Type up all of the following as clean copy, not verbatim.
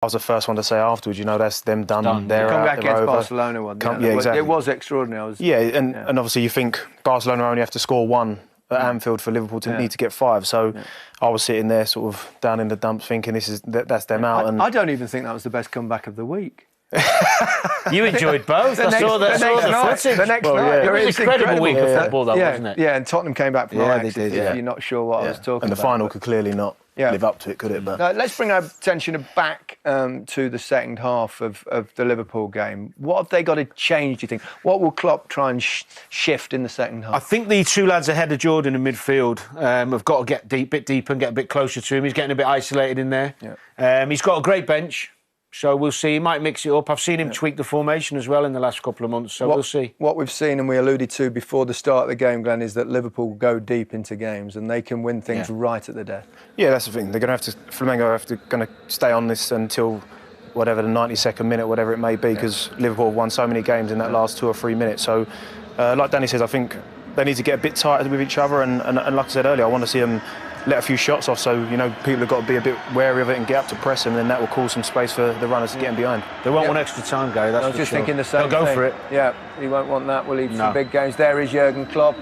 I was the first one to say afterwards, you know, that's them done. They're come out, back they're against over. Barcelona one. Yeah, exactly. It was extraordinary. And obviously you think Barcelona only have to score one at Anfield for Liverpool to need to get 5. So I was sitting there sort of down in the dumps thinking that's them out. And I don't even think that was the best comeback of the week. You enjoyed both. I saw the footage. The next night. It was an incredible week of football, though, wasn't it? Yeah, and Tottenham came back from they did. You're not sure what I was talking about. And the final could clearly not live up to it, could it? But let's bring our attention back to the second half of the Liverpool game. What have they got to change, do you think? What will Klopp try and shift in the second half? I think the two lads ahead of Jordan in midfield have got to get a bit deeper and get a bit closer to him. He's getting a bit isolated in there. Yeah. He's got a great bench. So we'll see. He might mix it up. I've seen him tweak the formation as well in the last couple of months, so we'll see. What we've seen, and we alluded to before the start of the game, Glenn, is that Liverpool go deep into games and they can win things right at the death. Yeah, that's the thing. They're going to have to, Flamengo going to stay on this until whatever the 92nd minute, whatever it may be, because Liverpool have won so many games in that last 2 or 3 minutes. So, like Danny says, I think they need to get a bit tighter with each other. And like I said earlier, I want to see them let a few shots off, so you know people have got to be a bit wary of it and get up to press them, and then that will cause some space for the runners to get in behind. They won't want extra time, Gary. That's I was just thinking the same thing. They'll go for it. Yeah, he won't want that, will he? Some big games. There is Jurgen Klopp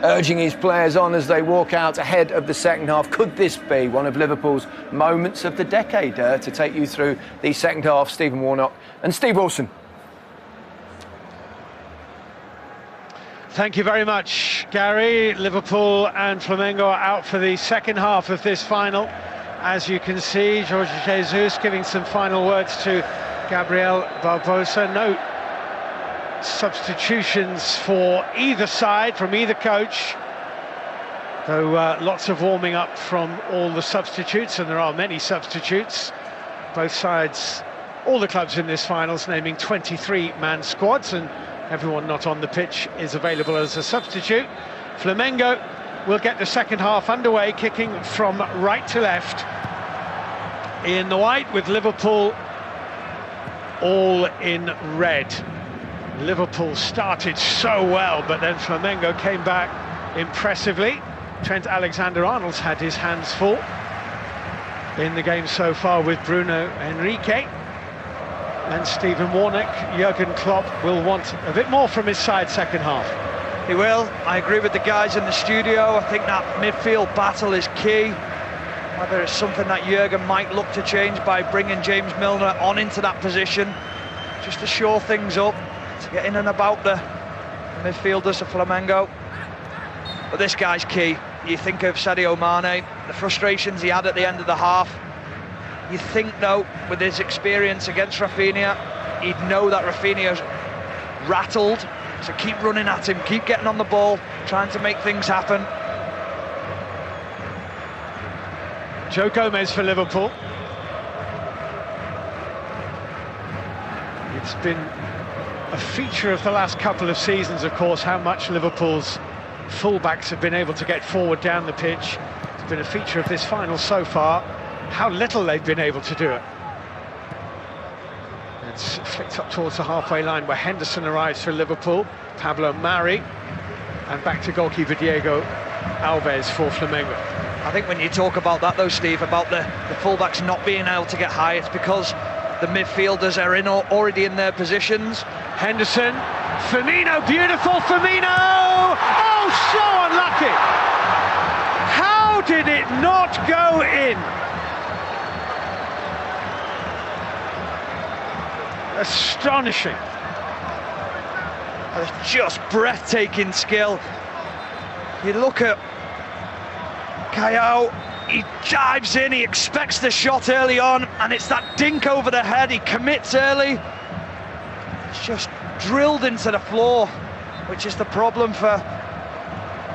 urging his players on as they walk out ahead of the second half. Could this be one of Liverpool's moments of the decade? To take you through the second half, Stephen Warnock and Steve Wilson. Thank you very much, Gary. Liverpool and Flamengo are out for the second half of this final. As you can see, Jorge Jesus giving some final words to Gabriel Barbosa. No substitutions for either side, from either coach. Though lots of warming up from all the substitutes, and there are many substitutes. Both sides, all the clubs in this finals, naming 23-man squads, and everyone not on the pitch is available as a substitute. Flamengo will get the second half underway, kicking from right to left in the white, with Liverpool all in red. Liverpool started so well, but then Flamengo came back impressively. Trent Alexander-Arnold's had his hands full in the game so far with Bruno Henrique. And Stephen Warnock, Jurgen Klopp will want a bit more from his side second half. He will. I agree with the guys in the studio. I think that midfield battle is key. Whether it's something that Jurgen might look to change by bringing James Milner on into that position, just to shore things up, to get in and about the midfielders of Flamengo. But this guy's key. You think of Sadio Mane, the frustrations he had at the end of the half. You think, though, with his experience against Rafinha, he'd know that Rafinha's rattled, so keep running at him, keep getting on the ball, trying to make things happen. Joe Gomez for Liverpool. It's been a feature of the last couple of seasons, of course, how much Liverpool's fullbacks have been able to get forward down the pitch. It's been a feature of this final so far, how little they've been able to do it. It's flicked up towards the halfway line where Henderson arrives for Liverpool, Pablo Mari, and back to goalkeeper Diego Alves for Flamengo. I think when you talk about that though, Steve, about the fullbacks not being able to get high, it's because the midfielders are already in their positions. Henderson, Firmino, beautiful Firmino! Oh, so unlucky! How did it not go in? Astonishing. It's just breathtaking skill. You look at Kayao, he dives in, he expects the shot early on, and it's that dink over the head, he commits early. It's just drilled into the floor, which is the problem for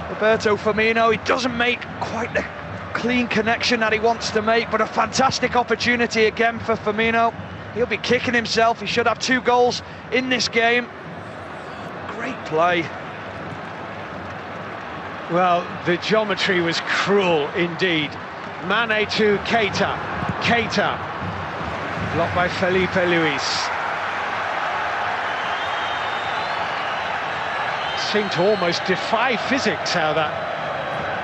Roberto Firmino. He doesn't make quite the clean connection that he wants to make, but a fantastic opportunity again for Firmino. He'll be kicking himself. He should have 2 goals in this game. Great play. Well, the geometry was cruel indeed. Mane to Keita. Keita, blocked by Felipe Luis. Seemed to almost defy physics how that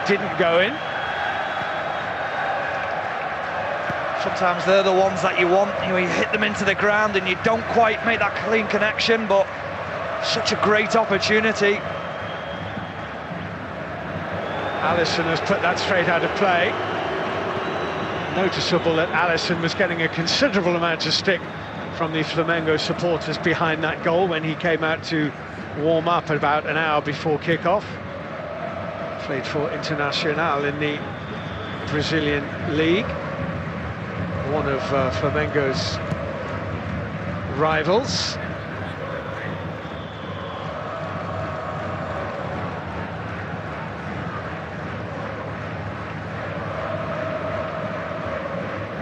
didn't go in. Sometimes they're the ones that you want. You hit them into the ground and you don't quite make that clean connection, but such a great opportunity. Alisson has put that straight out of play. Noticeable that Alisson was getting a considerable amount of stick from the Flamengo supporters behind that goal when he came out to warm up about an hour before kick-off. Played for Internacional in the Brazilian league, one of Flamengo's rivals.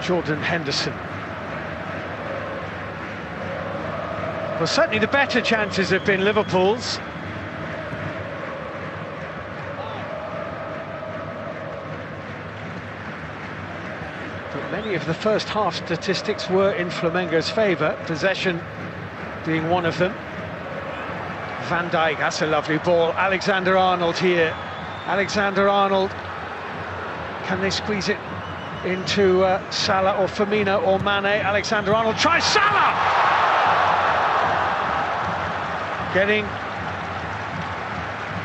Jordan Henderson. Well, certainly the better chances have been Liverpool's. But many of the first half statistics were in Flamengo's favour, possession being one of them. Van Dijk, that's a lovely ball. Alexander-Arnold here. Alexander-Arnold, can they squeeze it into Salah or Firmino or Mane? Alexander-Arnold tries Salah! Getting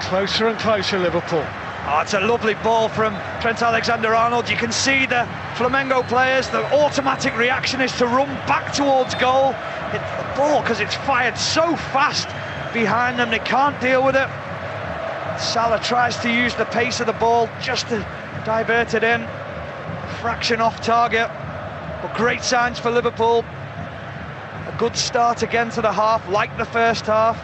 closer and closer, Liverpool. Oh, it's a lovely ball from Trent Alexander-Arnold. You can see the Flamengo players, the automatic reaction is to run back towards goal. Hit the ball because it's fired so fast behind them, they can't deal with it. Salah tries to use the pace of the ball just to divert it in. Fraction off target, but great signs for Liverpool. A good start again to the half, like the first half.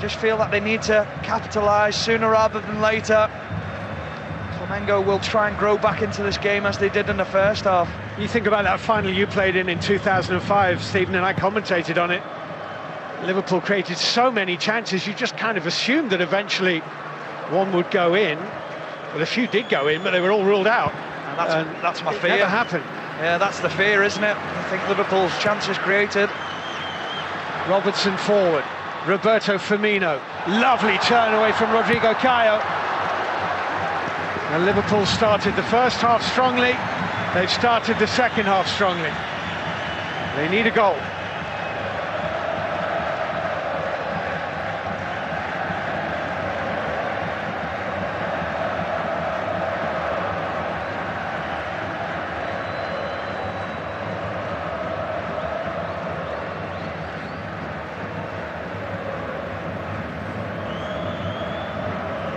Just feel that they need to capitalise sooner rather than later. Flamengo will try and grow back into this game as they did in the first half. You think about that final you played in 2005, Stephen, and I commentated on it. Liverpool created so many chances, you just kind of assumed that eventually one would go in. Well, a few did go in, but they were all ruled out. And that's my fear. It never happened. Yeah, that's the fear, isn't it? I think Liverpool's chances created. Robertson forward. Roberto Firmino. Lovely turn away from Rodrigo Caio. And Liverpool started the first half strongly. They've started the second half strongly. They need a goal.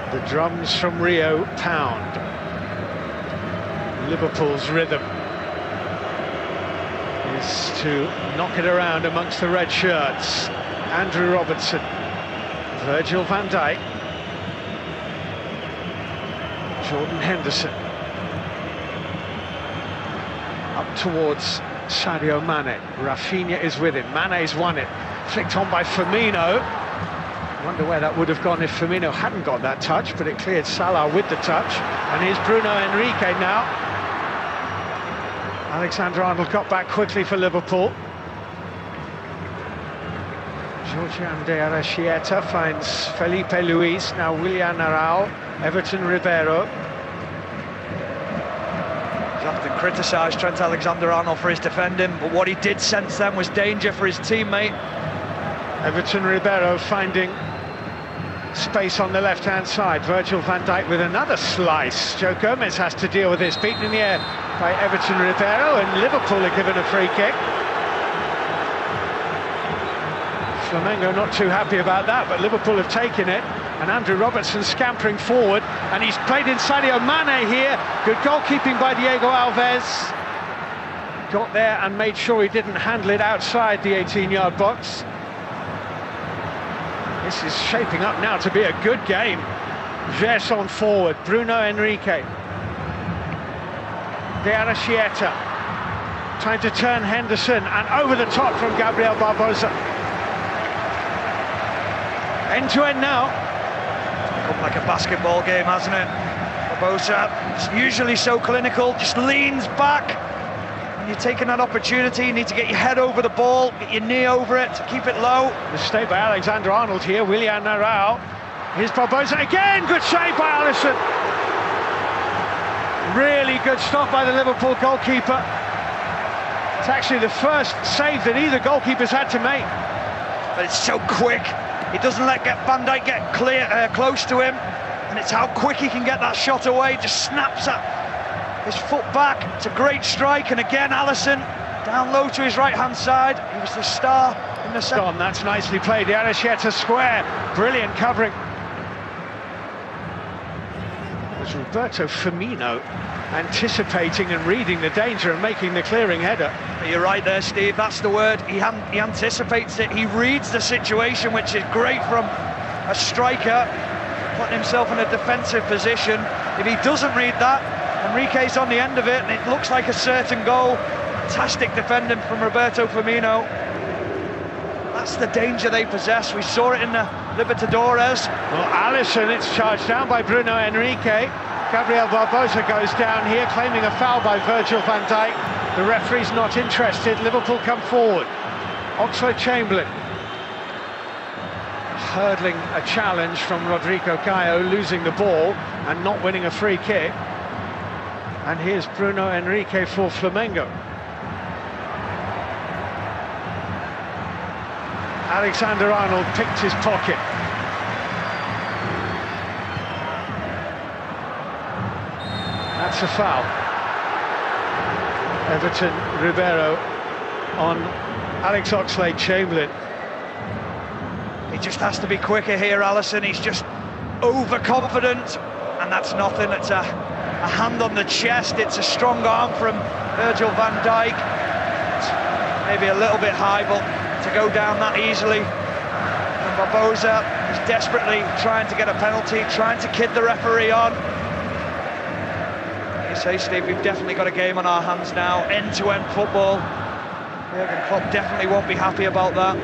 The drums from Rio pound. Liverpool's rhythm is to knock it around amongst the red shirts. Andrew Robertson, Virgil van Dijk, Jordan Henderson. Up towards Sadio Mane. Rafinha is with him. Mane's won it. Flicked on by Firmino. Wonder where that would have gone if Firmino hadn't got that touch, but it cleared Salah with the touch. And here's Bruno Henrique now. Alexander-Arnold got back quickly for Liverpool. Georgian de Arrascaeta finds Felipe Luis, now Willian Arao, Everton Ribeiro. He's often criticised Trent Alexander-Arnold for his defending, but what he did sense then was danger for his teammate. Everton Ribeiro finding space on the left-hand side. Virgil van Dijk with another slice. Joe Gomez has to deal with this. Beaten in the air by Everton Ribeiro, and Liverpool are given a free kick. Flamengo not too happy about that, but Liverpool have taken it. And Andrew Robertson scampering forward, and he's played in Sadio Mane here. Good goalkeeping by Diego Alves. Got there and made sure he didn't handle it outside the 18-yard box. This is shaping up now to be a good game. Gerson forward, Bruno Henrique. De Arrascaeta trying to turn Henderson, and over the top from Gabriel Barbosa. End to end now. It's become like a basketball game, hasn't it? Barbosa, usually so clinical, just leans back. When you're taking that opportunity, you need to get your head over the ball, get your knee over it, keep it low. Mistake by Alexander-Arnold here, Willian Arao. Here's Barbosa again, good save by Alisson. Really good stop by the Liverpool goalkeeper. It's actually the first save that either goalkeeper's had to make. But it's so quick. He doesn't let Van Dijk get close to him, and it's how quick he can get that shot away. Just snaps his foot back. It's a great strike, and again Alisson down low to his right-hand side. He was the star in the second. That's nicely played. The Arrascaeta square, brilliant covering. It was Roberto Firmino anticipating and reading the danger and making the clearing header. You're right there, Steve, that's the word. He anticipates it, he reads the situation, which is great from a striker, putting himself in a defensive position. If he doesn't read that, Enrique's on the end of it, and it looks like a certain goal. Fantastic defending from Roberto Firmino. That's the danger they possess. We saw it in the Libertadores. Well, Alisson, it's charged down by Bruno Enrique. Gabriel Barbosa goes down here, claiming a foul by Virgil van Dijk. The referee's not interested. Liverpool come forward. Oxlade-Chamberlain hurdling a challenge from Rodrigo Caio, losing the ball and not winning a free kick. And here's Bruno Enrique for Flamengo. Alexander-Arnold picked his pocket. That's a foul. Everton Ribeiro on Alex Oxlade-Chamberlain. He just has to be quicker here, Alisson. He's just overconfident, and that's nothing. It's a hand on the chest. It's a strong arm from Virgil van Dijk. It's maybe a little bit high, but to go down that easily. And Barbosa is desperately trying to get a penalty, trying to kid the referee on. Say, Steve, we've definitely got a game on our hands now, end-to-end football. Jurgen Klopp definitely won't be happy about that.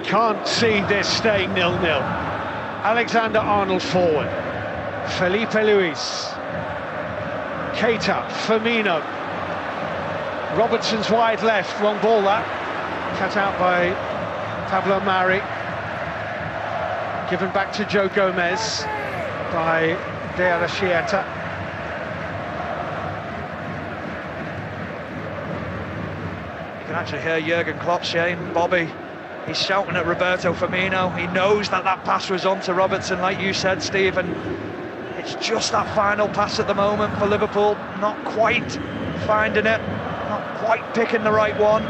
Can't see this staying 0-0. Alexander-Arnold forward. Felipe Luis. Keita, Firmino. Robertson's wide left, wrong ball that. Cut out by Pablo Mari. Given back to Joe Gomez by De Arrascaeta. You can actually hear Jurgen Klopp saying, Bobby, he's shouting at Roberto Firmino. He knows that pass was on to Robertson, like you said, Steve, and it's just that final pass at the moment for Liverpool, not quite finding it, not quite picking the right one.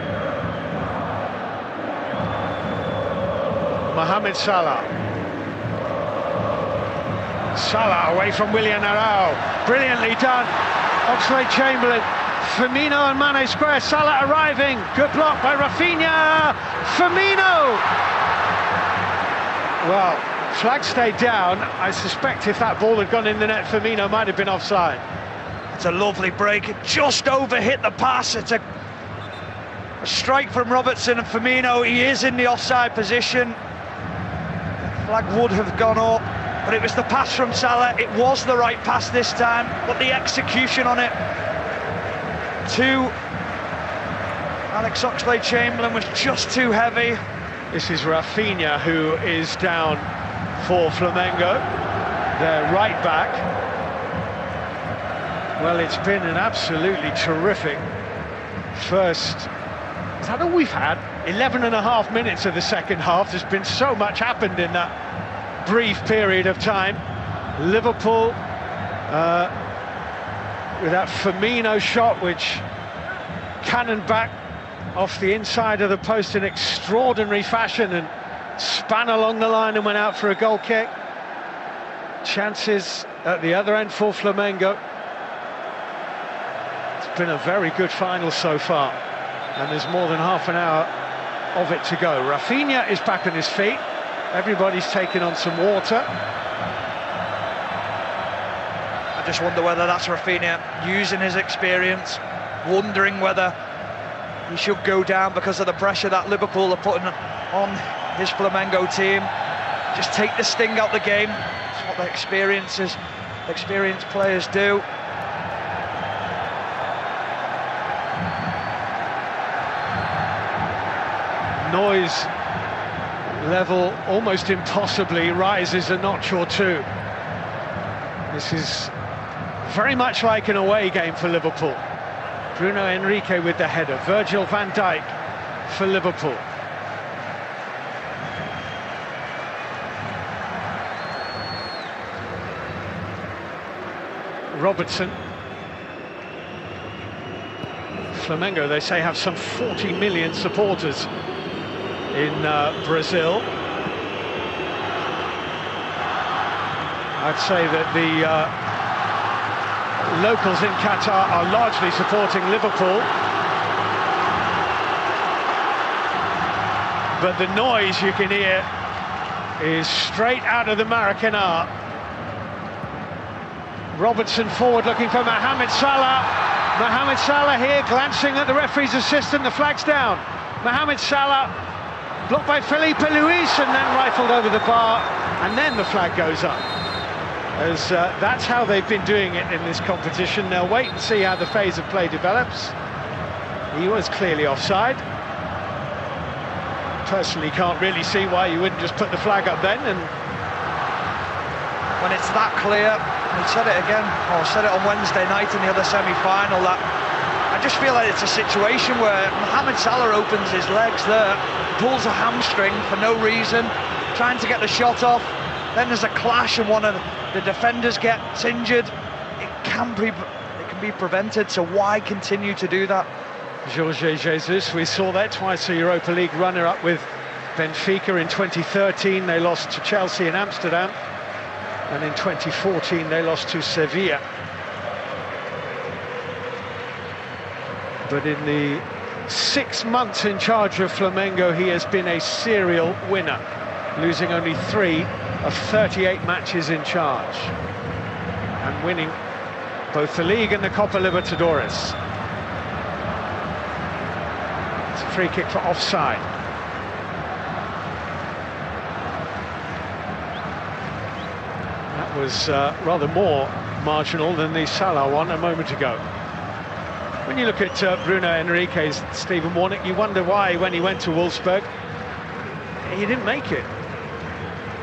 Mohamed Salah. Salah away from Willian Arao. Brilliantly done. Oxlade-Chamberlain. Firmino and Mane square. Salah arriving. Good block by Rafinha. Firmino. Well, flag stayed down. I suspect if that ball had gone in the net, Firmino might have been offside. It's a lovely break. It just over-hit the pass. It's a strike from Robertson and Firmino. He is in the offside position. Flag would have gone up, but it was the pass from Salah. It was the right pass this time, but the execution on it to Alex Oxlade-Chamberlain was just too heavy. This is Rafinha who is down for Flamengo, their right back. Well, it's been an absolutely terrific first. Is that all we've had? 11.5 minutes of the second half. There's been so much happened in that brief period of time. Liverpool with that Firmino shot, which cannoned back off the inside of the post in extraordinary fashion and span along the line and went out for a goal kick. Chances at the other end for Flamengo. It's been a very good final so far, and there's more than half an hour of it to go. Rafinha is back on his feet. Everybody's taking on some water. I just wonder whether that's Rafinha using his experience, wondering whether he should go down because of the pressure that Liverpool are putting on his Flamengo team. Just take the sting out the game. That's what the experienced players do. Noise level almost impossibly rises a notch or two. This is very much like an away game for Liverpool. Bruno Henrique with the header. Virgil van Dijk for Liverpool. Robertson. Flamengo, they say, have some 40 million supporters in Brazil. I'd say that the locals in Qatar are largely supporting Liverpool. But the noise you can hear is straight out of the Maracanã. Robertson forward looking for Mohamed Salah. Mohamed Salah here glancing at the referee's assistant, the flag's down. Mohamed Salah blocked by Felipe Luis and then rifled over the bar, and then the flag goes up. As that's how they've been doing it in this competition. They'll wait and see how the phase of play develops. He was clearly offside. Personally can't really see why you wouldn't just put the flag up then. And when it's that clear, we said it again, or said it on Wednesday night in the other semi-final, that I just feel like it's a situation where Mohamed Salah opens his legs there, pulls a hamstring for no reason, trying to get the shot off. Then there's a clash and one of the defenders gets injured. It can be prevented, so why continue to do that? Jorge Jesus, we saw that twice, a Europa League runner-up with Benfica in 2013. They lost to Chelsea in Amsterdam, and in 2014 they lost to Sevilla. But in the 6 months in charge of Flamengo, he has been a serial winner, losing only 3 of 38 matches in charge, and winning both the league and the Copa Libertadores. It's a free kick for offside. That was rather more marginal than the Salah one a moment ago. When you look at Bruno Henrique's, Stephen Warnock, you wonder why, when he went to Wolfsburg, he didn't make it.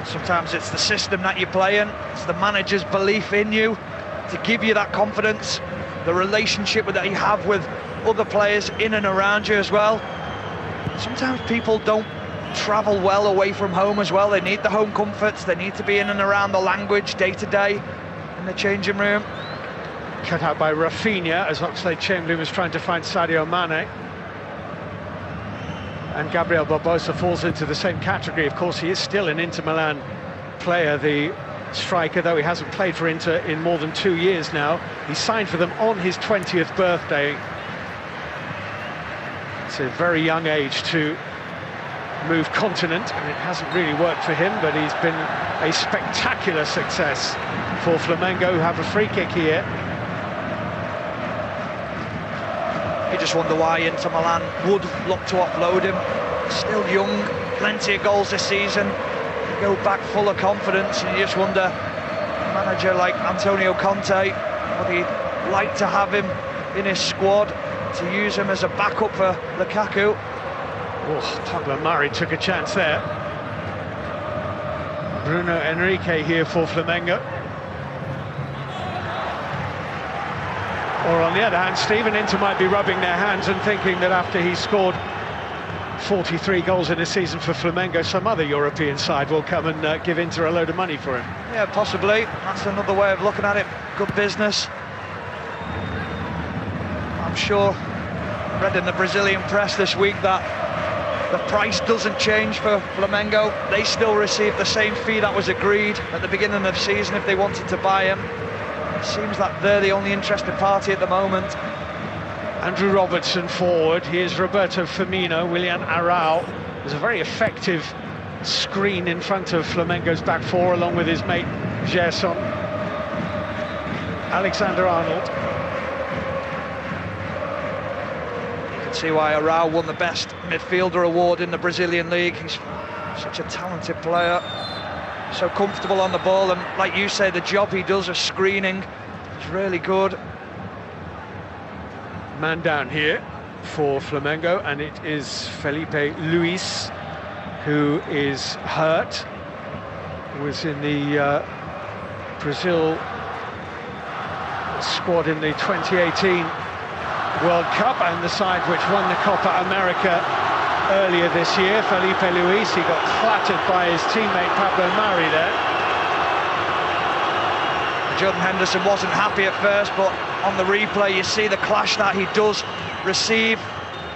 Sometimes it's the system that you play in, it's the manager's belief in you to give you that confidence, the relationship that you have with other players in and around you as well. Sometimes people don't travel well away from home as well. They need the home comforts, they need to be in and around the language day to day in the changing room. Cut out by Rafinha as Oxlade-Chamberlain was trying to find Sadio Mane. And Gabriel Barbosa falls into the same category. Of course, he is still an Inter Milan player, the striker, though he hasn't played for Inter in more than 2 years now. He signed for them on his 20th birthday. It's a very young age to move continent, and it hasn't really worked for him, but he's been a spectacular success for Flamengo, who have a free kick here. You just wonder why Inter Milan would look to offload him. Still young, plenty of goals this season. You go back full of confidence, and you just wonder, a manager like Antonio Conte, would he like to have him in his squad to use him as a backup for Lukaku? Oh, Pablo Mari took a chance there. Bruno Henrique here for Flamengo. Or on the other hand, Stephen, Inter might be rubbing their hands and thinking that after he scored 43 goals in a season for Flamengo, some other European side will come and give Inter a load of money for him. Yeah, possibly. That's another way of looking at it. Good business. I'm sure, read in the Brazilian press this week that the price doesn't change for Flamengo. They still receive the same fee that was agreed at the beginning of the season if they wanted to buy him. It seems that they're the only interested party at the moment. Andrew Robertson forward. Here's Roberto Firmino. Willian Arrau. There's a very effective screen in front of Flamengo's back four, along with his mate Gerson. Alexander-Arnold. You can see why Arrau won the best midfielder award in the Brazilian league. He's such a talented player, so comfortable on the ball, and like you say, the job he does of screening is really good. Man down here for Flamengo, and it is Felipe Luis, who is hurt. Was in the Brazil squad in the 2018 World Cup and the side which won the Copa America earlier this year. Felipe Luis, he got flattered by his teammate Pablo Mari there. Jordan Henderson wasn't happy at first, but on the replay you see the clash that he does receive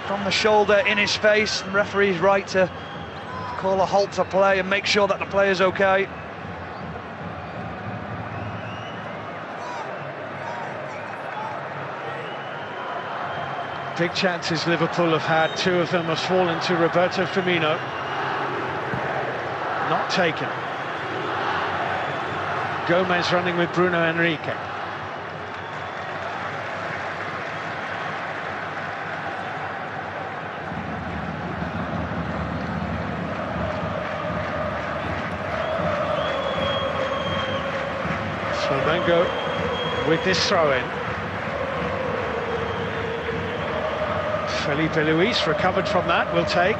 from the shoulder in his face. The referee's right to call a halt to play and make sure that the player's okay. Big chances Liverpool have had, two of them have fallen to Roberto Firmino. Not taken. Gomez running with Bruno Henrique. Flamengo with this throw-in. Felipe Luis recovered from that, will take.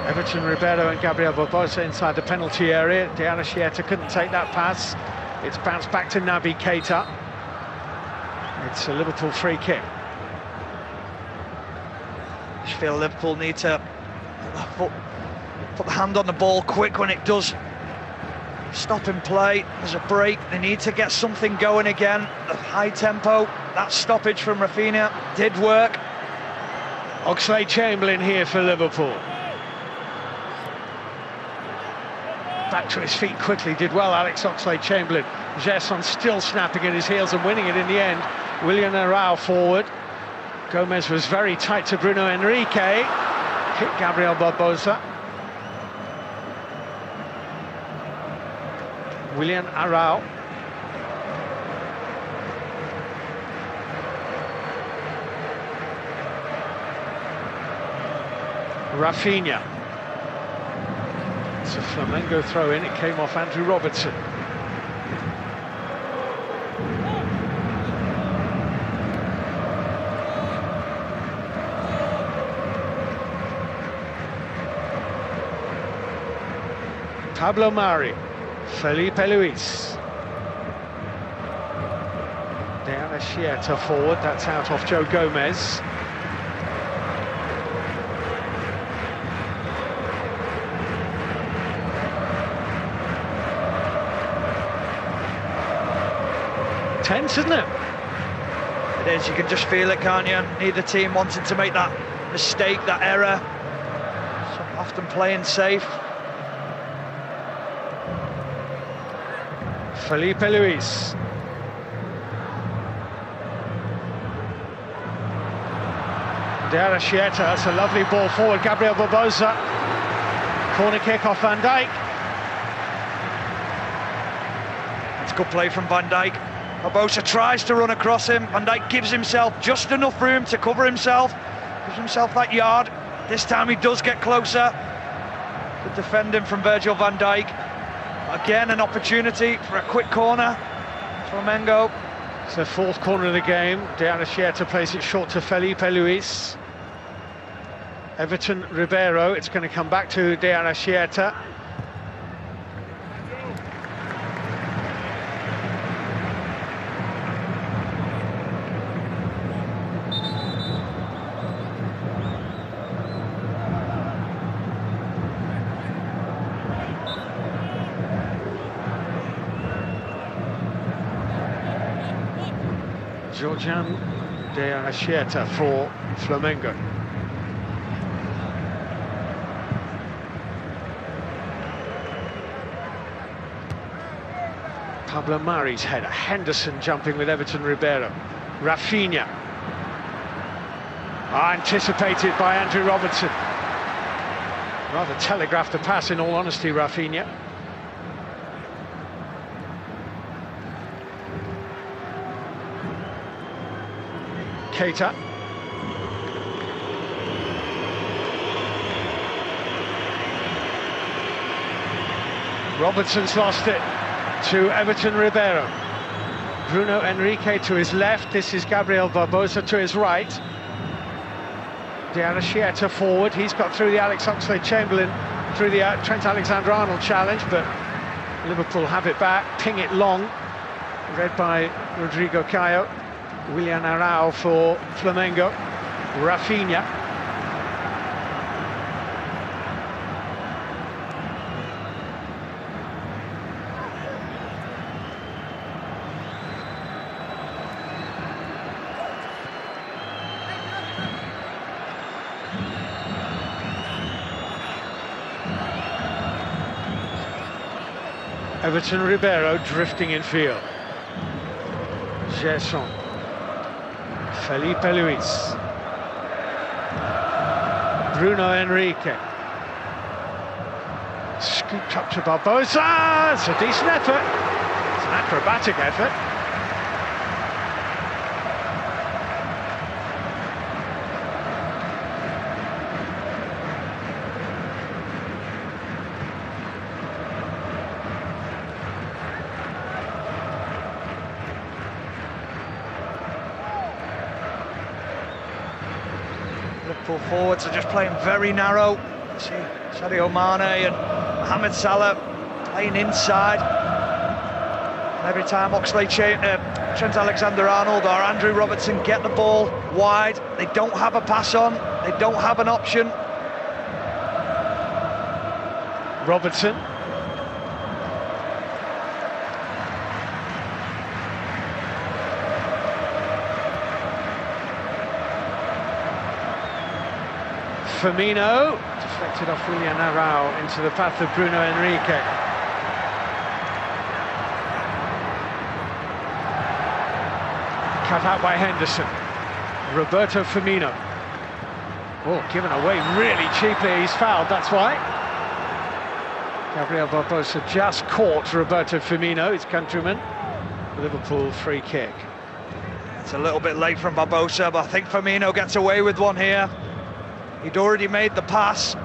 Everton, Ribeiro and Gabriel Barbosa inside the penalty area. De Arrascaeta couldn't take that pass. It's bounced back to Naby Keita. It's a Liverpool free kick. I just feel Liverpool need to put the hand on the ball quick when it does stop in play. There's a break, they need to get something going again. The high tempo, that stoppage from Rafinha did work. Oxlade-Chamberlain here for Liverpool. Back to his feet quickly, did well Alex Oxlade-Chamberlain. Gerson still snapping at his heels and winning it in the end. Willian Arao forward. Gomez was very tight to Bruno Henrique. Hit Gabriel Barbosa. Willian Arao. Rafinha. It's a Flamengo throw-in, it came off Andrew Robertson. Pablo Mari, Felipe Luis. De Arrascaeta forward, that's out off Joe Gomez. Tense, isn't it? It is, you can just feel it, can't you? Neither team wanting to make that mistake, that error. So often playing safe. Felipe Luis. De Arrascaeta, that's a lovely ball forward. Gabriel Barbosa. Corner kick off Van Dijk. It's good play from Van Dijk. Barbosa tries to run across him. Van Dijk gives himself just enough room to cover himself. Gives himself that yard. This time he does get closer. Good defending from Virgil van Dijk. Again, an opportunity for a quick corner. Flamengo. It's the fourth corner of the game. De Arrascaeta plays it short to Felipe Luis. Everton, Ribeiro. It's going to come back to De Arrascaeta. Georgian De Arrascaeta for Flamengo. Pablo Mari's header. Henderson jumping with Everton Ribeiro. Rafinha. Anticipated by Andrew Robertson. Rather telegraphed the pass, in all honesty, Rafinha. Keita. Robertson's lost it to Everton Ribeiro. Bruno Henrique to his left. This is Gabriel Barbosa to his right. De Arrascaeta forward. He's got through the Alex Oxlade-Chamberlain, through the Trent Alexander-Arnold challenge, but Liverpool have it back. Ping it long. Read by Rodrigo Caio. Willian Arao for Flamengo. Rafinha. Everton Ribeiro drifting in field. Gerson. Felipe Luis. Bruno Henrique. Scooped up to Barbosa. It's a decent effort. It's an acrobatic effort. Liverpool forwards are just playing very narrow. See Sadio Mane and Mohamed Salah playing inside. And every time Trent Alexander-Arnold or Andrew Robertson get the ball wide, they don't have a pass on, they don't have an option. Robertson. Firmino, deflected off Willian Arao into the path of Bruno Henrique. Cut out by Henderson. Roberto Firmino. Oh, given away really cheaply, he's fouled, that's why. Gabriel Barbosa just caught Roberto Firmino, his countryman. Liverpool free kick. It's a little bit late from Barbosa, but I think Firmino gets away with one here. He'd already made the pass.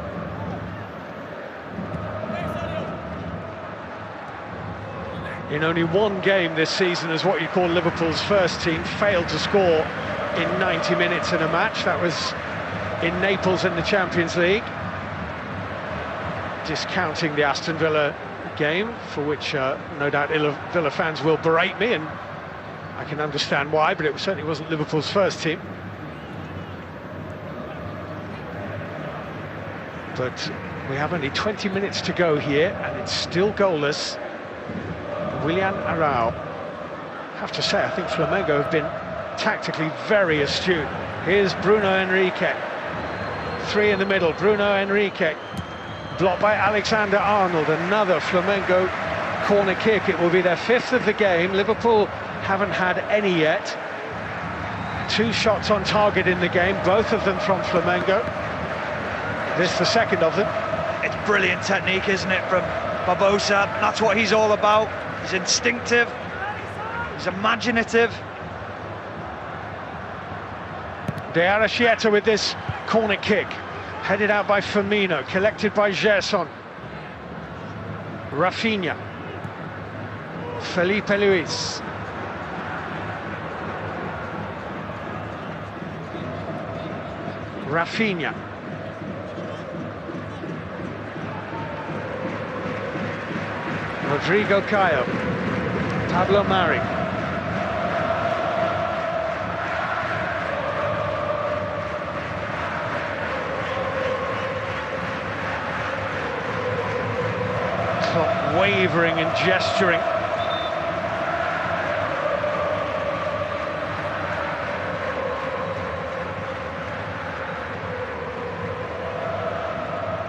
In only one game this season as what you call Liverpool's first team failed to score in 90 minutes in a match. That was in Naples in the Champions League. Discounting the Aston Villa game, for which no doubt Villa fans will berate me, and I can understand why, but it certainly wasn't Liverpool's first team. But we have only 20 minutes to go here, and it's still goalless. Willian Arao. I have to say, I think Flamengo have been tactically very astute. Here's Bruno Henrique. Three in the middle, Bruno Henrique. Blocked by Alexander-Arnold, another Flamengo corner kick. It will be their fifth of the game. Liverpool haven't had any yet. 2 shots on target in the game, both of them from Flamengo. This is the second of them. It's brilliant technique, isn't it, from Barbosa? That's what he's all about. He's instinctive, he's imaginative. De Arrascaeta with this corner kick. Headed out by Firmino, collected by Gerson. Rafinha. Felipe Luis. Rafinha. Rodrigo Caio. Pablo Mari. Clock wavering and gesturing.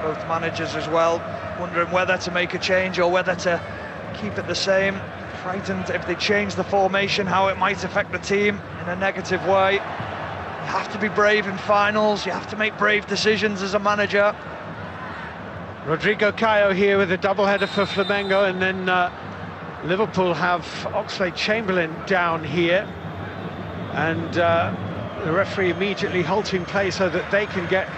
Both managers as well, wondering whether to make a change or whether to keep it the same. Frightened if they change the formation, how it might affect the team in a negative way. You have to be brave in finals, you have to make brave decisions as a manager. Rodrigo Caio here with a doubleheader for Flamengo, and then Liverpool have Oxlade-Chamberlain down here, and the referee immediately halting play so that they can get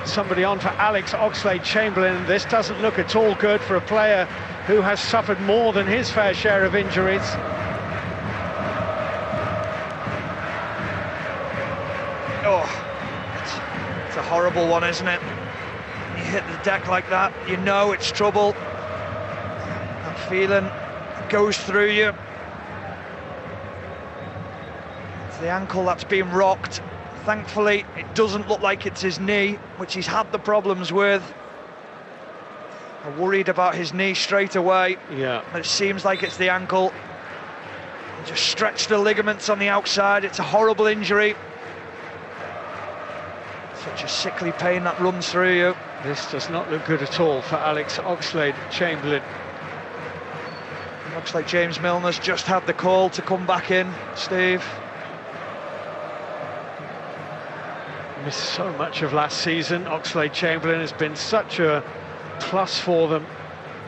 somebody on for Alex Oxlade-Chamberlain. This doesn't look at all good for a player who has suffered more than his fair share of injuries. Oh, it's a horrible one, isn't it? You hit the deck like that, you know it's trouble. That feeling goes through you. It's the ankle that's being rocked. Thankfully, it doesn't look like it's his knee, which he's had the problems with. I'm worried about his knee straight away. Yeah. But it seems like it's the ankle. He just stretched the ligaments on the outside. It's a horrible injury. Such a sickly pain that runs through you. This does not look good at all for Alex Oxlade-Chamberlain. Looks like James Milner's just had the call to come back in, Steve. Missed so much of last season. Oxlade-Chamberlain has been such a plus for them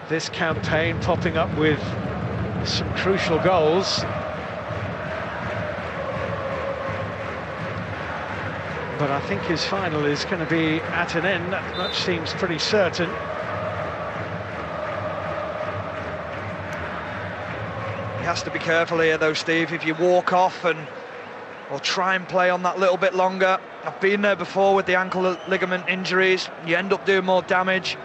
this campaign, popping up with some crucial goals. But I think his final is going to be at an end. That much seems pretty certain. He has to be careful here though, Steve. If you walk off or try and play on that little bit longer, I've been there before with the ankle ligament injuries, you end up doing more damage.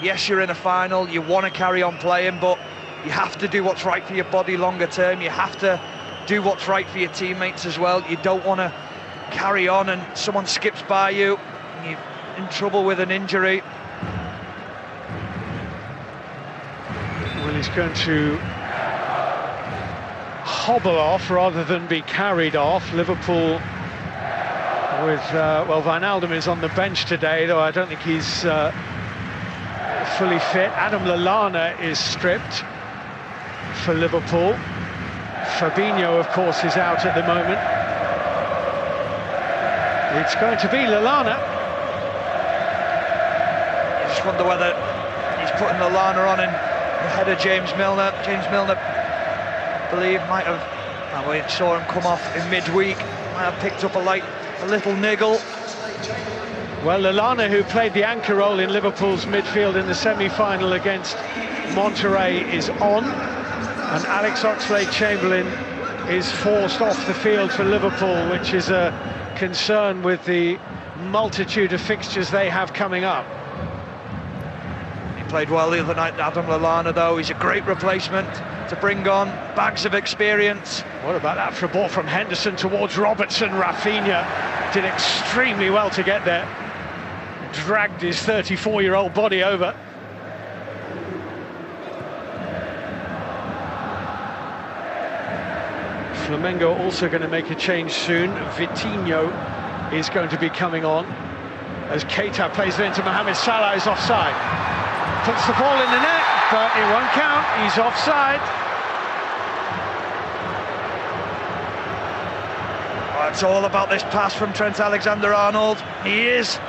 Yes, you're in a final, you want to carry on playing, but you have to do what's right for your body longer term. You have to do what's right for your teammates as well. You don't want to carry on and someone skips by you and you're in trouble with an injury. Well, he's going to hobble off rather than be carried off. Liverpool with, well, Wijnaldum is on the bench today, though I don't think he's fully fit. Adam Lallana is stripped for Liverpool. Fabinho, of course, is out at the moment. It's going to be Lallana. I just wonder whether he's putting Lallana on in ahead of James Milner. James Milner, I believe, might have, we saw him come off in midweek, might have picked up a little niggle. Well, Lallana, who played the anchor role in Liverpool's midfield in the semi-final against Monterrey, is on, and Alex Oxlade-Chamberlain is forced off the field for Liverpool, which is a concern with the multitude of fixtures they have coming up. He played well the other night, Adam Lallana, though. He's a great replacement to bring on, bags of experience. What about that for a ball from Henderson towards Robertson? Rafinha did extremely well to get there, dragged his 34-year-old body over. Flamengo also going to make a change soon. Vitinho is going to be coming on as Keita plays it into Mohamed Salah, is offside. Puts the ball in the net, but it won't count. He's offside. Oh, it's all about this pass from Trent Alexander-Arnold. He is.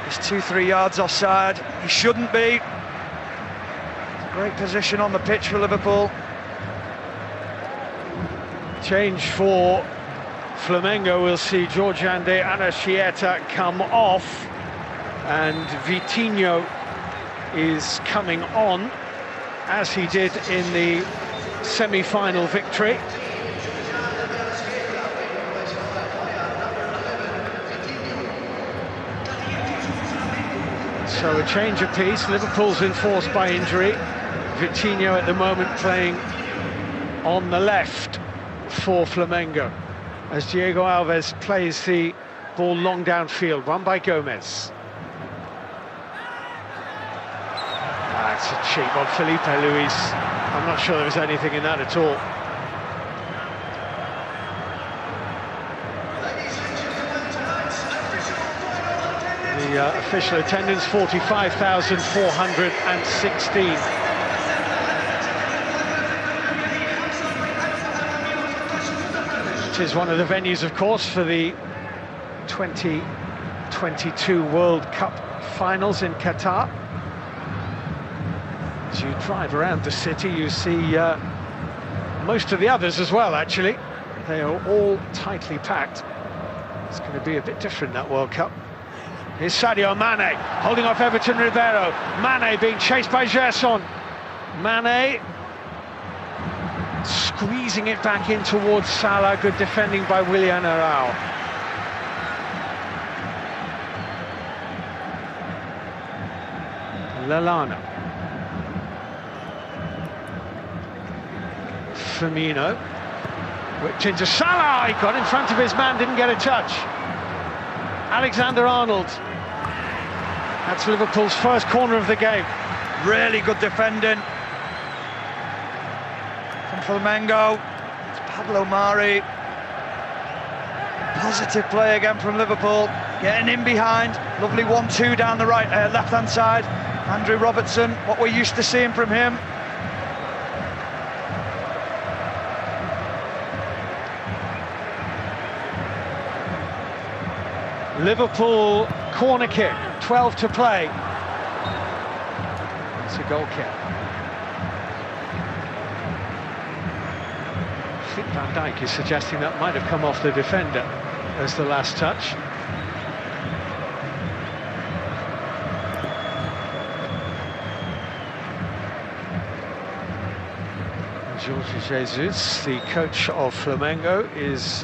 He's 2-3 yards offside. He shouldn't be. Great position on the pitch for Liverpool. Change for Flamengo. We'll see Georgian de Anashieta come off, and Vitinho is coming on, as he did in the semi-final victory. So a change of pace. Liverpool's enforced by injury. Vitinho at the moment playing on the left for Flamengo, as Diego Alves plays the ball long downfield, won by Gomez. That's a cheap on Felipe Luis. I'm not sure there was anything in that at all. The official attendance, 45,416. It is one of the venues, of course, for the 2022 World Cup finals in Qatar. As you drive around the city, you see most of the others as well, actually. They are all tightly packed. It's going to be a bit different, that World Cup. Here's Sadio Mane, holding off Everton Ribeiro. Mane being chased by Gerson. Mane squeezing it back in towards Salah. Good defending by Willian Arao. Lallana. Firmino. Whipped into Salah, he got in front of his man, didn't get a touch. Alexander-Arnold. That's Liverpool's first corner of the game. Really good defending from Flamengo. It's Pablo Mari. Positive play again from Liverpool. Getting in behind. Lovely 1-2 down the right, left-hand side. Andrew Robertson, what we're used to seeing from him. Liverpool corner kick, 12 to play. It's a goal kick. I think Van Dijk is suggesting that might have come off the defender as the last touch. Jorge Jesus, the coach of Flamengo, is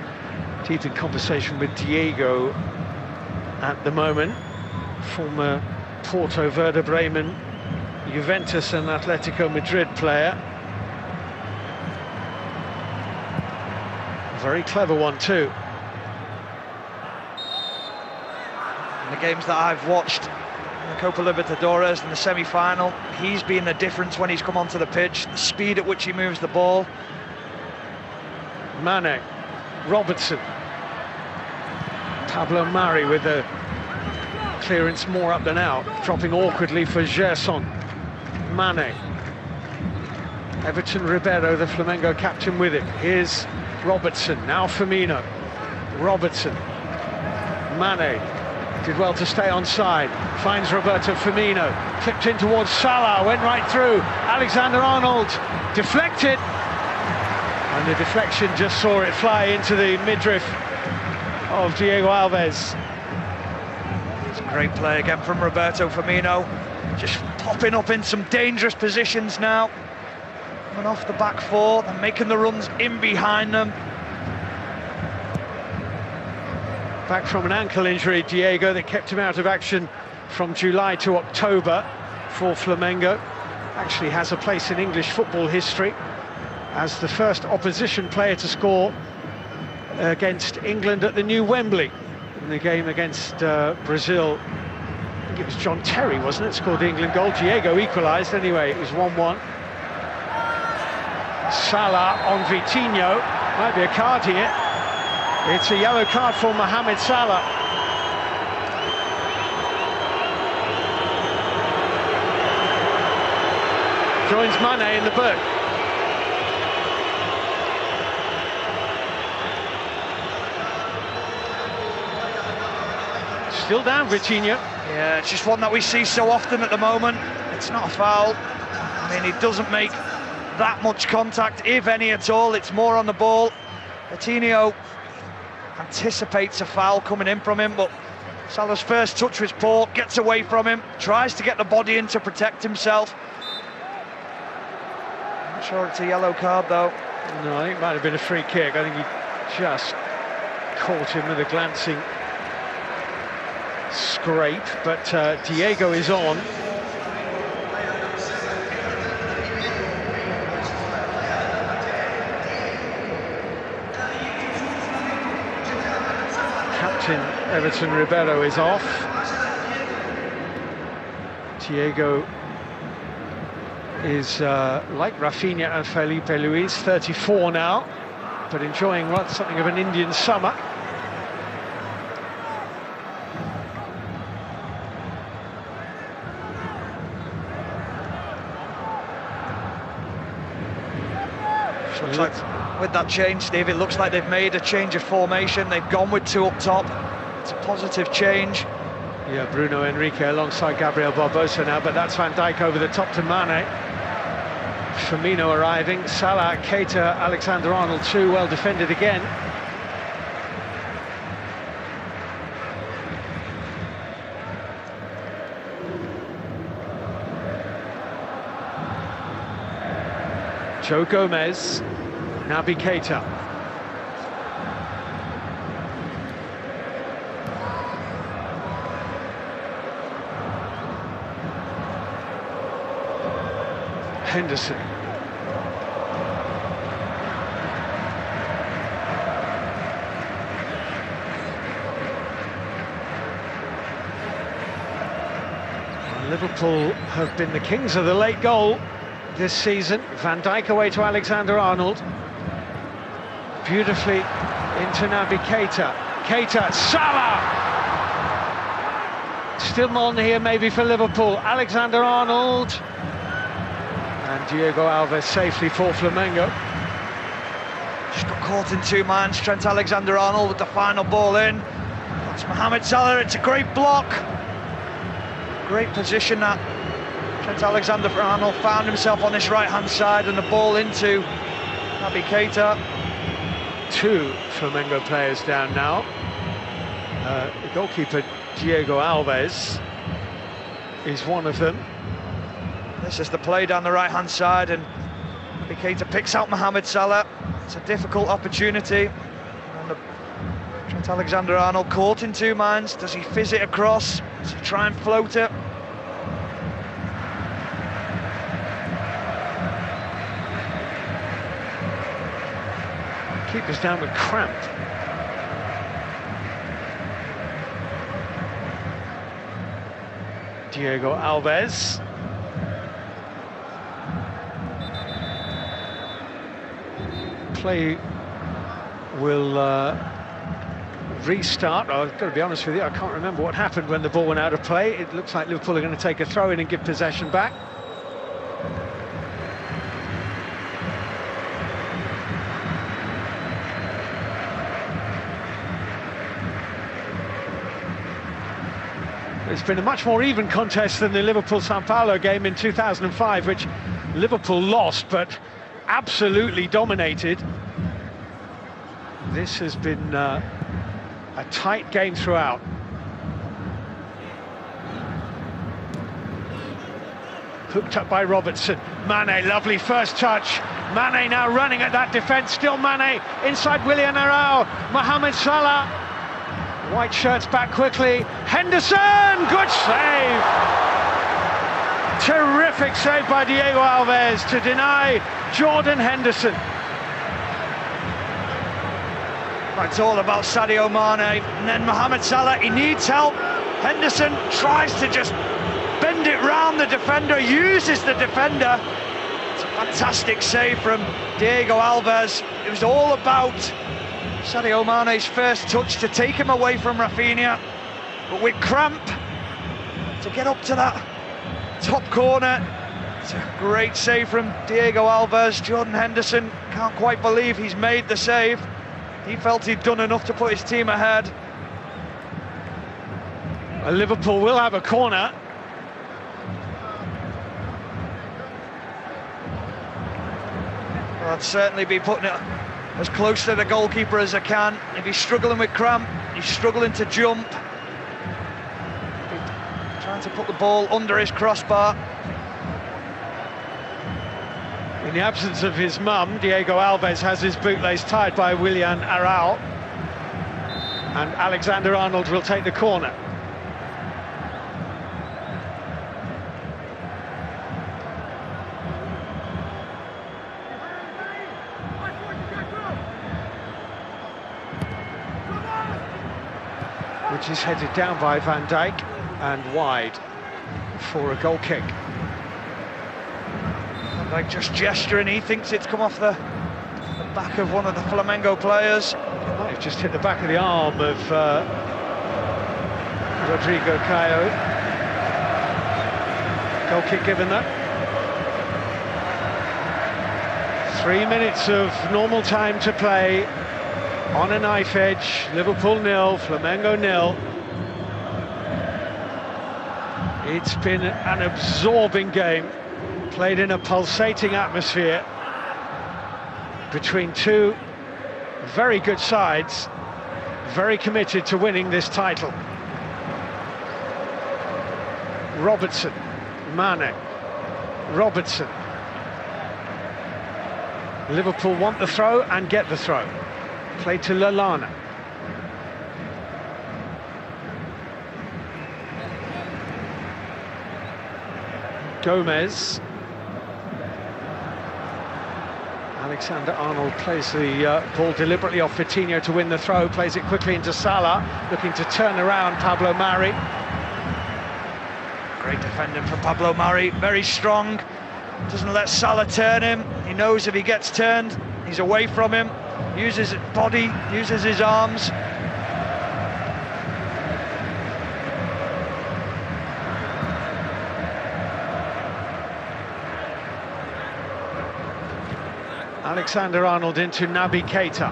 deep in conversation with Diego at the moment. Former Porto, Werder Bremen, Juventus and Atletico Madrid player. Very clever one too. In the games that I've watched, the Copa Libertadores and the semi-final, he's been the difference when he's come onto the pitch, the speed at which he moves the ball. Mane, Robertson, Pablo Mari with the clearance more up than out, dropping awkwardly for Gerson. Mane, Everton Ribeiro, the Flamengo captain, with it. Here's Robertson, now Firmino. Robertson, Mane did well to stay onside, finds Roberto Firmino, flipped in towards Salah, went right through. Alexander-Arnold deflected, and the deflection just saw it fly into the midriff of Diego Alves. It's a great play again from Roberto Firmino, just popping up in some dangerous positions now. Coming off the back four and making the runs in behind them. Back from an ankle injury, Diego, that kept him out of action from July to October for Flamengo. Actually has a place in English football history as the first opposition player to score against England at the new Wembley in the game against Brazil. I think it was John Terry, wasn't it, scored the England goal. Diego equalised anyway, it was 1-1. Salah on Vitinho, might be a card here. It's a yellow card for Mohamed Salah. Joins Mane in the book. Still down, Vitinho. Yeah, it's just one that we see so often at the moment. It's not a foul. I mean, he doesn't make that much contact, if any at all. It's more on the ball. Vitinho anticipates a foul coming in from him, but Salah's first touch was poor, gets away from him, tries to get the body in to protect himself. Not sure it's a yellow card though. No, I think it might have been a free kick. I think he just caught him with a glancing scrape, but Diego is on. Captain Everton Ribeiro is off. Diego is like Rafinha and Felipe Luis, 34 now, but enjoying something of an Indian summer. Looks like with that change, Steve, it looks like they've made a change of formation. They've gone with two up top. It's a positive change. Yeah, Bruno Henrique alongside Gabriel Barbosa now, but that's Van Dijk over the top to Mane. Firmino arriving, Salah, Keita, Alexander-Arnold too, well defended again. Joe Gomez, Naby Keita. Henderson. Liverpool have been the kings of the late goal this season. Van Dijk away to Alexander-Arnold. Beautifully into Naby Keita. Keita, Salah! Still on here maybe for Liverpool. Alexander-Arnold. And Diego Alves safely for Flamengo. Just got caught in two minds. Trent Alexander-Arnold with the final ball in. That's Mohamed Salah. It's a great block. Great position that Trent Alexander-Arnold found himself on this right-hand side, and the ball into Naby Keita. Two Flamengo players down now. The goalkeeper Diego Alves is one of them. This is the play down the right-hand side, and Naby Keita picks out Mohamed Salah. It's a difficult opportunity. And Trent Alexander-Arnold caught in two minds. Does he fizz it across? Does he try and float it? Keeper's down with cramp. Diego Alves. Play will restart. I've got to be honest with you, I can't remember what happened when the ball went out of play. It looks like Liverpool are going to take a throw in and give possession back. It's been a much more even contest than the Liverpool-Sao Paulo game in 2005, which Liverpool lost, but absolutely dominated. This has been a tight game throughout. Hooked up by Robertson. Mane, lovely first touch. Mane now running at that defence. Still Mane inside Willian Arao. Mohamed Salah. White shirts back quickly. Henderson, good save. Terrific save by Diego Alves to deny Jordan Henderson. It's all about Sadio Mane, and then Mohamed Salah, he needs help. Henderson tries to just bend it round the defender, uses the defender. It's a fantastic save from Diego Alves. It was all about Sadio Mane's first touch to take him away from Rafinha, but with cramp to get up to that top corner. It's a great save from Diego Alves. Jordan Henderson can't quite believe he's made the save. He felt he'd done enough to put his team ahead. Liverpool will have a corner. Well, I'd certainly be putting it as close to the goalkeeper as I can. If he's struggling with cramp, he's struggling to jump. Trying to put the ball under his crossbar. In the absence of his mum, Diego Alves has his bootlace tied by Willian Arao. And Alexander-Arnold will take the corner. Which is headed down by Van Dijk and wide for a goal kick. Like just gesturing, he thinks it's come off the back of one of the Flamengo players. It might have just hit the back of the arm of Rodrigo Caio. Goal kick given that. 3 minutes of normal time to play on a knife edge. Liverpool 0, Flamengo 0. It's been an absorbing game. Played in a pulsating atmosphere between two very good sides, very committed to winning this title. Robertson, Mane, Robertson. Liverpool want the throw and get the throw. Play to Lallana. Gomez. Alexander-Arnold plays the ball deliberately off Coutinho to win the throw, plays it quickly into Salah, looking to turn around Pablo Mari. Great defending from Pablo Mari, very strong. Doesn't let Salah turn him. He knows if he gets turned, he's away from him. Uses his body, uses his arms. Alexander-Arnold into Naby Keita.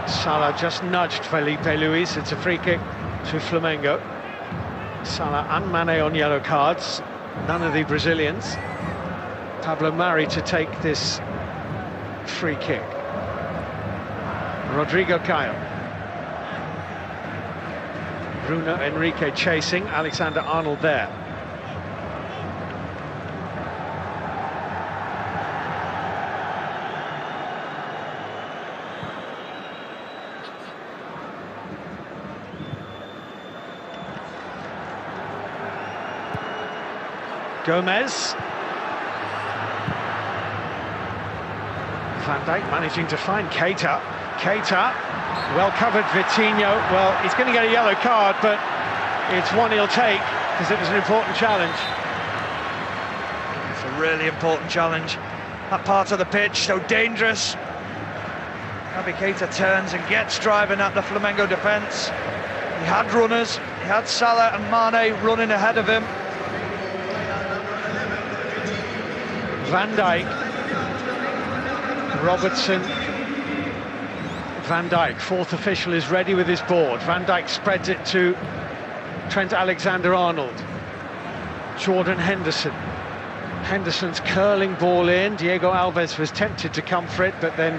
Salah just nudged Felipe Luis. It's a free kick to Flamengo. Salah and Mane on yellow cards. None of the Brazilians. Pablo Mari to take this free kick. Rodrigo Caio. Bruno Henrique chasing. Alexander-Arnold there. Gomez. Van Dijk managing to find Keita. Keita, well covered Vitinho. Well, he's going to get a yellow card, but it's one he'll take because it was an important challenge. It's a really important challenge. That part of the pitch, so dangerous. Naby Keita turns and gets driving at the Flamengo defence. He had runners, he had Salah and Mane running ahead of him. Van Dijk, Robertson, Van Dijk, fourth official is ready with his board. Van Dijk spreads it to Trent Alexander-Arnold. Jordan Henderson. Henderson's curling ball in. Diego Alves was tempted to come for it, but then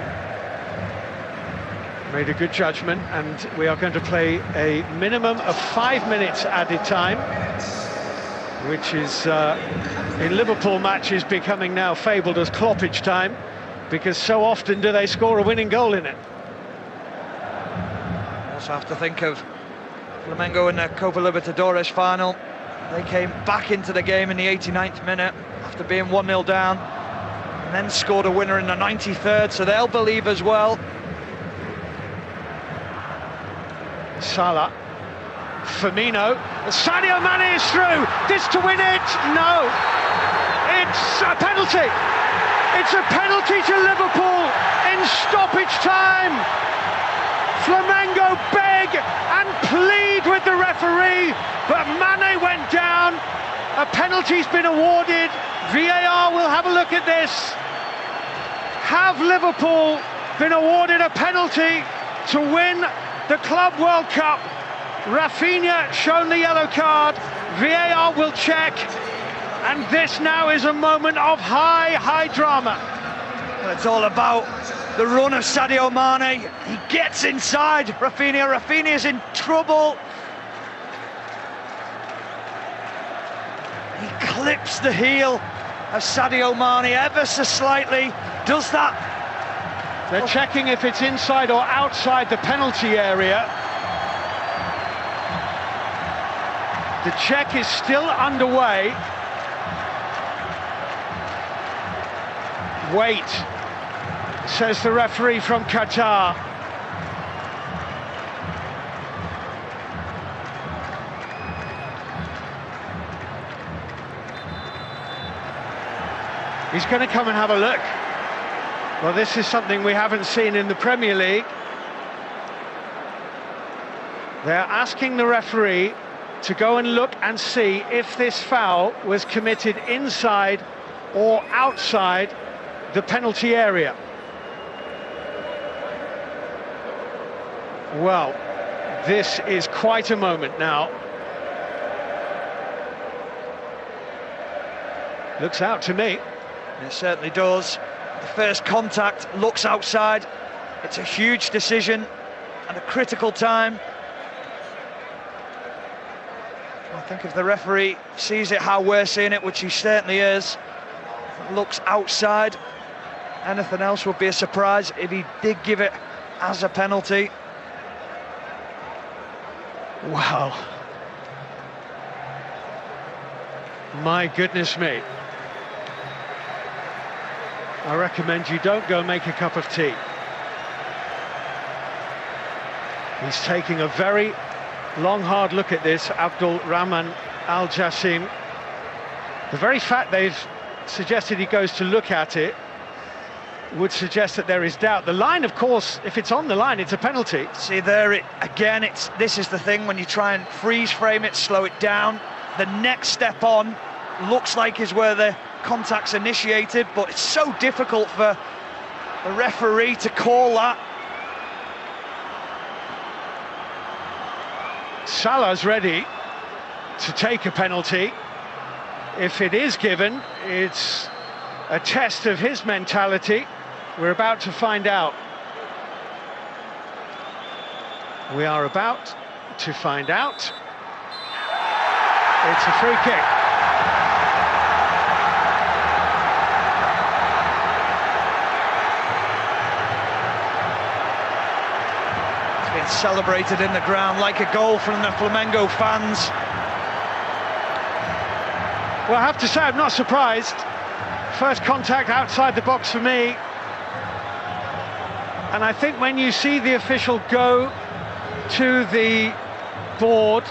made a good judgment, and we are going to play a minimum of 5 minutes added time, which is in Liverpool matches becoming now fabled as cloppage time, because so often do they score a winning goal in it. You also have to think of Flamengo in the Copa Libertadores final. They came back into the game in the 89th minute after being 1-0 down, and then scored a winner in the 93rd, so they'll believe as well. Salah, Firmino, Sadio Mane is through, this to win it, no, it's a penalty, it's a penalty to Liverpool in stoppage time. Flamengo beg and plead with the referee, but Mane went down, a penalty's been awarded, VAR will have a look at this. Have Liverpool been awarded a penalty to win the Club World Cup? Rafinha shown the yellow card, VAR will check, and this now is a moment of high drama. Well, it's all about the run of Sadio Mane. He gets inside Rafinha. Rafinha's in trouble. He clips the heel of Sadio Mane ever so slightly. Does that? They're checking if it's inside or outside the penalty area. The check is still underway. Wait, says the referee from Qatar. He's going to come and have a look. Well, this is something we haven't seen in the Premier League. They're asking the referee to go and look and see if this foul was committed inside or outside the penalty area. Well, this is quite a moment now. Looks out to me. It certainly does. The first contact looks outside. It's a huge decision at a critical time. I think if the referee sees it how we're seeing it, which he certainly is, looks outside, anything else would be a surprise if he did give it as a penalty. Wow. My goodness me. I recommend you don't go make a cup of tea. He's taking a very long, hard look at this, Abdul Rahman Al Jassim. The very fact they've suggested he goes to look at it would suggest that there is doubt. The line, of course, if it's on the line, it's a penalty. See there, this is the thing when you try and freeze frame it, slow it down. The next step on looks like is where the contact's initiated, but it's so difficult for the referee to call that. Salah's ready to take a penalty. If it is given, it's a test of his mentality. We're about to find out. We are about to find out. It's a free kick. It's been celebrated in the ground like a goal from the Flamengo fans. Well, I have to say, I'm not surprised. First contact outside the box for me. And I think when you see the official go to the board...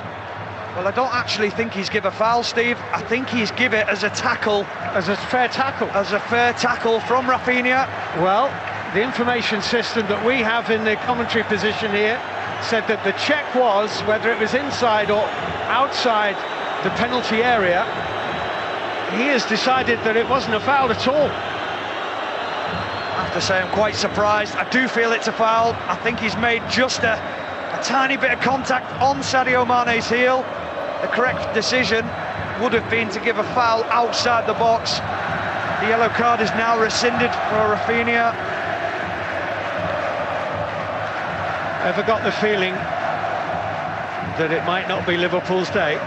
Well, I don't actually think he's give a foul, Steve. I think he's give it as a tackle. As a fair tackle. As a fair tackle from Rafinha. Well, the information system that we have in the commentary position here said that the check was whether it was inside or outside the penalty area. He has decided that it wasn't a foul at all. I have to say I'm quite surprised. I do feel it's a foul. I think he's made just a tiny bit of contact on Sadio Mane's heel. The correct decision would have been to give a foul outside the box. The yellow card is now rescinded for Rafinha. Ever got the feeling that it might not be Liverpool's day?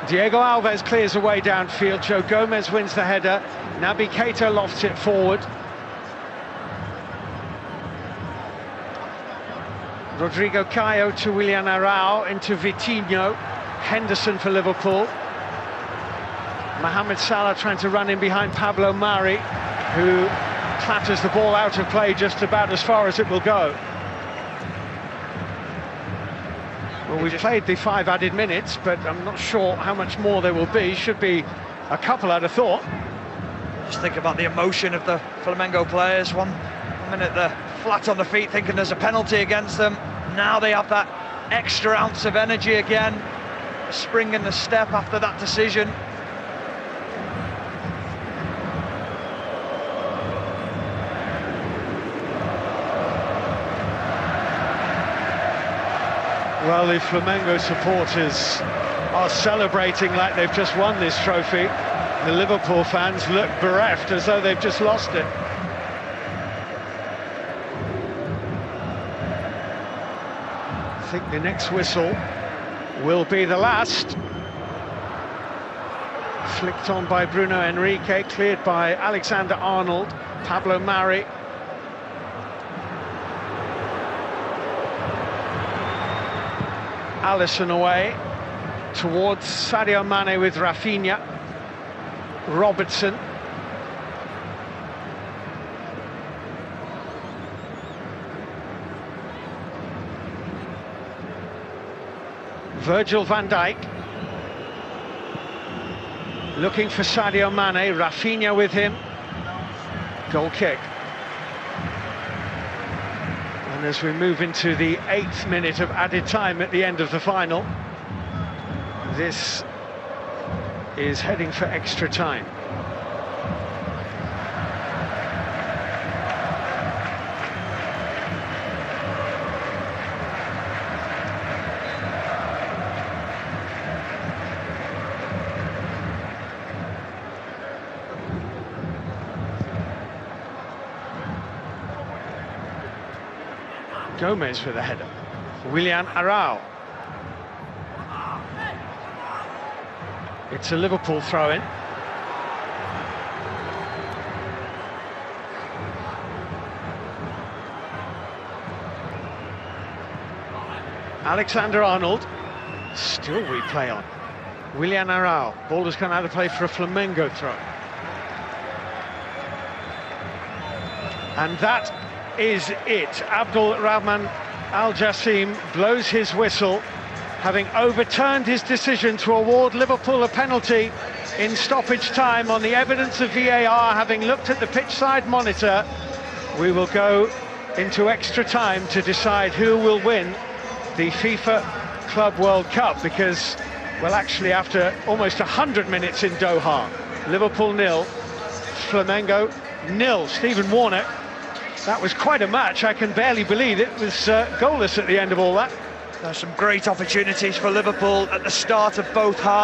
Diego Alves clears away downfield. Joe Gomez wins the header. Naby Keita lofts it forward. Rodrigo Caio to Willian Arao, into Vitinho. Henderson for Liverpool. Mohamed Salah trying to run in behind Pablo Mari, who clatters the ball out of play just about as far as it will go. Well, we've played the 5 added minutes, but I'm not sure how much more there will be. Should be a couple, I'd have thought. Just think about the emotion of the Flamengo players. One minute they're flat on the feet thinking there's a penalty against them. Now they have that extra ounce of energy again. A spring in the step after that decision. Well, the Flamengo supporters are celebrating like they've just won this trophy. The Liverpool fans look bereft, as though they've just lost it. I think the next whistle will be the last. Flicked on by Bruno Henrique, cleared by Alexander-Arnold, Pablo Mari. Alisson away towards Sadio Mane with Rafinha. Robertson. Virgil van Dijk. Looking for Sadio Mane, Rafinha with him. Goal kick. And as we move into the 8th minute of added time at the end of the final, this is heading for extra time. Gomez for the header. Willian Arao. It's a Liverpool throw-in. Alexander-Arnold. Still we play on. Willian Arao. Ball has gone out of play for a Flamengo throw. And that is it. Abdul Rahman Al Jassim blows his whistle, having overturned his decision to award Liverpool a penalty in stoppage time on the evidence of VAR. Having looked at the pitch side monitor, we will go into extra time to decide who will win the FIFA Club World Cup, because, well, actually, after almost 100 minutes in Doha, Liverpool 0, Flamengo 0. Stephen Warnock, that was quite a match. I can barely believe it was goalless at the end of all that. There's some great opportunities for Liverpool at the start of both halves.